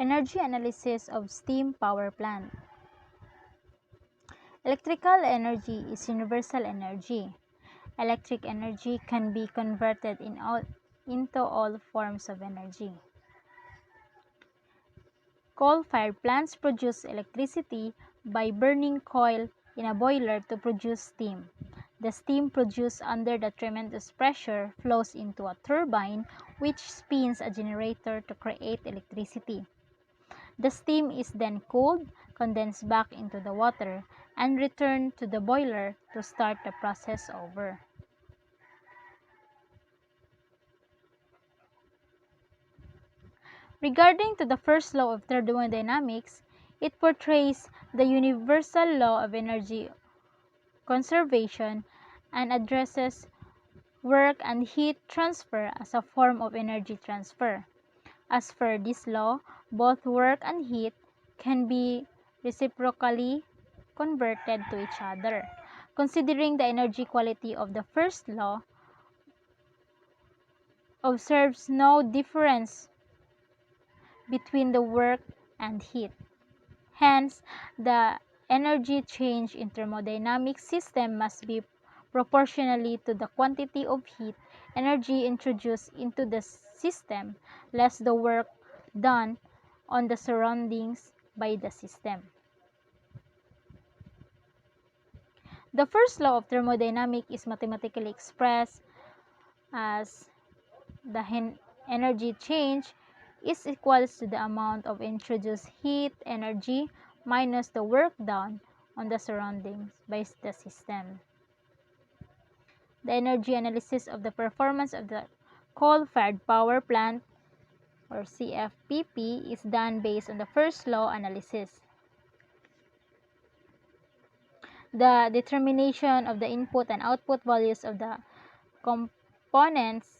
Energy analysis of steam power plant. Electrical energy is universal energy. Electric energy can be converted into all forms of energy. Coal-fired plants produce electricity by burning coal in a boiler to produce steam. The steam produced under the tremendous pressure flows into a turbine which spins a generator to create electricity. The steam is then cooled, condensed back into the water, and returned to the boiler to start the process over. Regarding to the first law of thermodynamics, it portrays the universal law of energy conservation and addresses work and heat transfer as a form of energy transfer. As per this law, both work and heat can be reciprocally converted to each other. Considering the energy quality of the first law, observes no difference between the work and heat. Hence, the energy change in thermodynamic system must be proportionally to the quantity of heat energy introduced into the system, less the work done on the surroundings by the system. The first law of thermodynamics is mathematically expressed as the energy change is equals to the amount of introduced heat energy minus the work done on the surroundings by the system. The energy analysis of the performance of the coal-fired power plant or CFPP is done based on the first law analysis. The determination of the input and output values of the components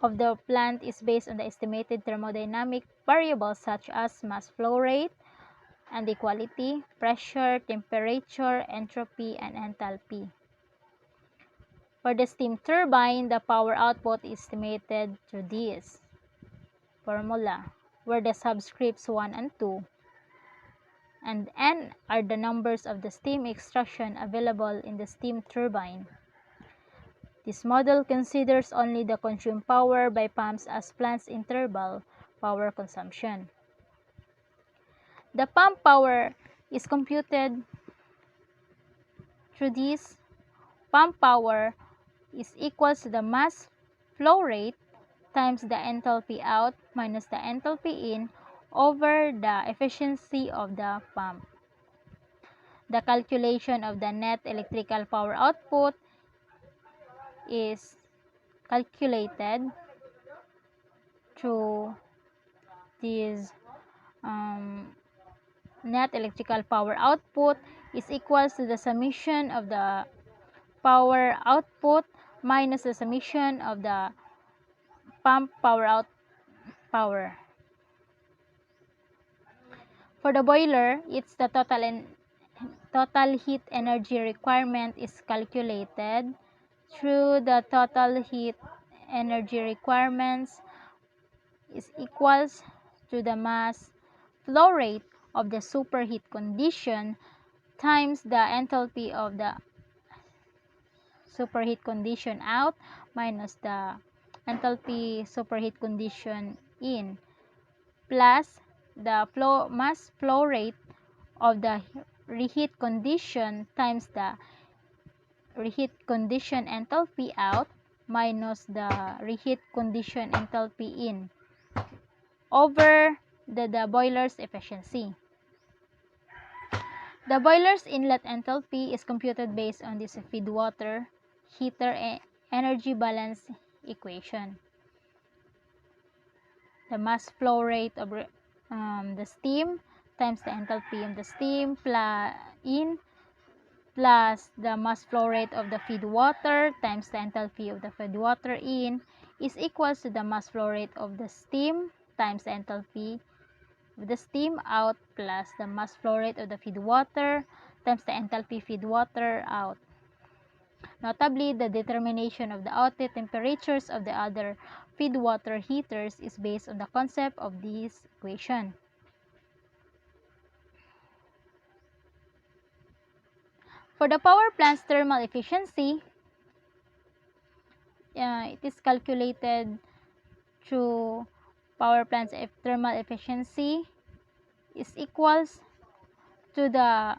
of the plant is based on the estimated thermodynamic variables such as mass flow rate and equality, pressure, temperature, entropy, and enthalpy. For the steam turbine, the power output is estimated through this formula, where the subscripts 1 and 2 and N are the numbers of the steam extraction available in the steam turbine. This model considers only the consumed power by pumps as plant's interval power consumption. The pump power is computed through this. Pump power is equal to the mass flow rate times the enthalpy out minus the enthalpy in over the efficiency of the pump. The calculation of the net electrical power output is calculated through this net electrical power output is equal to the summation of the power output minus the summation of the pump power. For the boiler, it's the total heat energy requirement is calculated through the total heat energy requirements is equals to the mass flow rate of the superheat condition times the enthalpy of the superheat condition out minus the enthalpy superheat condition in plus the mass flow rate of the reheat condition times the reheat condition enthalpy out minus the reheat condition enthalpy in over the boiler's efficiency. The boiler's inlet enthalpy is computed based on this feed water heater energy balance equation. The mass flow rate of the steam times the enthalpy of the steam plus the mass flow rate of the feed water times the enthalpy of the feed water in is equals to the mass flow rate of the steam times the enthalpy of the steam out plus the mass flow rate of the feed water times the enthalpy feed water out. Notably, the determination of the outlet temperatures of the other feed water heaters is based on the concept of this equation. For the power plant's thermal efficiency, it is calculated through power plant's thermal efficiency is equals to the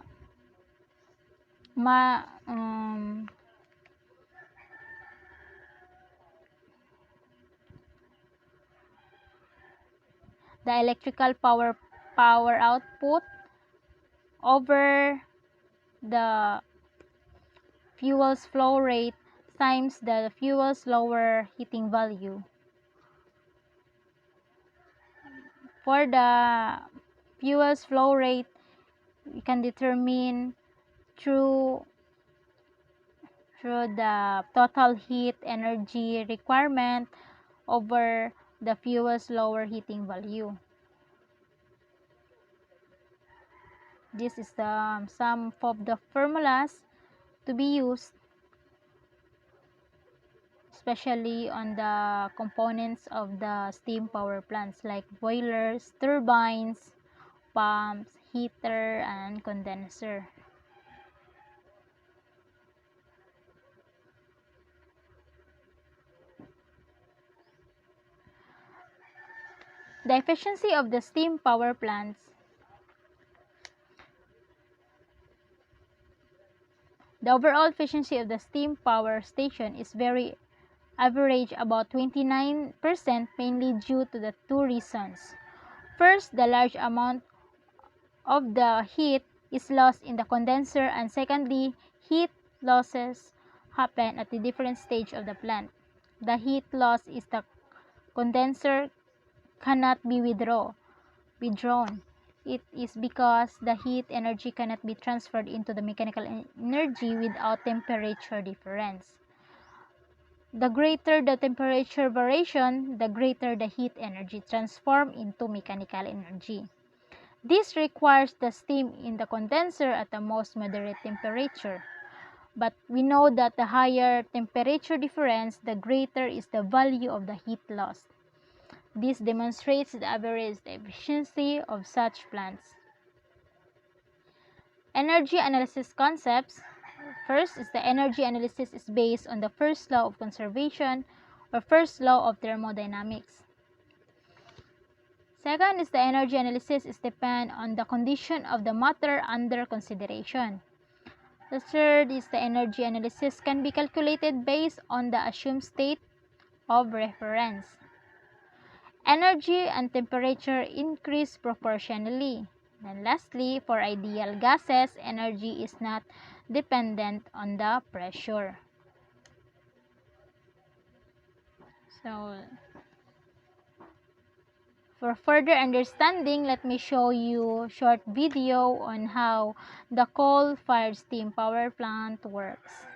the electrical power output over the fuel's flow rate times the fuel's lower heating value. For the fuel's flow rate, we can determine through the total heat energy requirement over the fuel's lower heating value. This is some of the formulas to be used, especially on the components of the steam power plants like boilers, turbines, pumps, heater, and condenser. The efficiency of the steam power plants. The overall efficiency of the steam power station is very average, about 29%, mainly due to the two reasons. First, the large amount of the heat is lost in the condenser, and secondly, heat losses happen at the different stage of the plant. The heat loss is the condenser cannot be withdrawn. It is because the heat energy cannot be transferred into the mechanical energy without temperature difference. The greater the temperature variation, the greater the heat energy transformed into mechanical energy. This requires the steam in the condenser at the most moderate temperature. But we know that the higher temperature difference, the greater is the value of the heat loss. This demonstrates the average efficiency of such plants. Energy analysis concepts. First is the energy analysis is based on the first law of conservation or first law of thermodynamics. Second is the energy analysis is depend on the condition of the matter under consideration. The third is the energy analysis can be calculated based on the assumed state of reference. Energy and temperature increase proportionally. And lastly, for ideal gases, energy is not dependent on the pressure. So, for further understanding, let me show you a short video on how the coal-fired steam power plant works.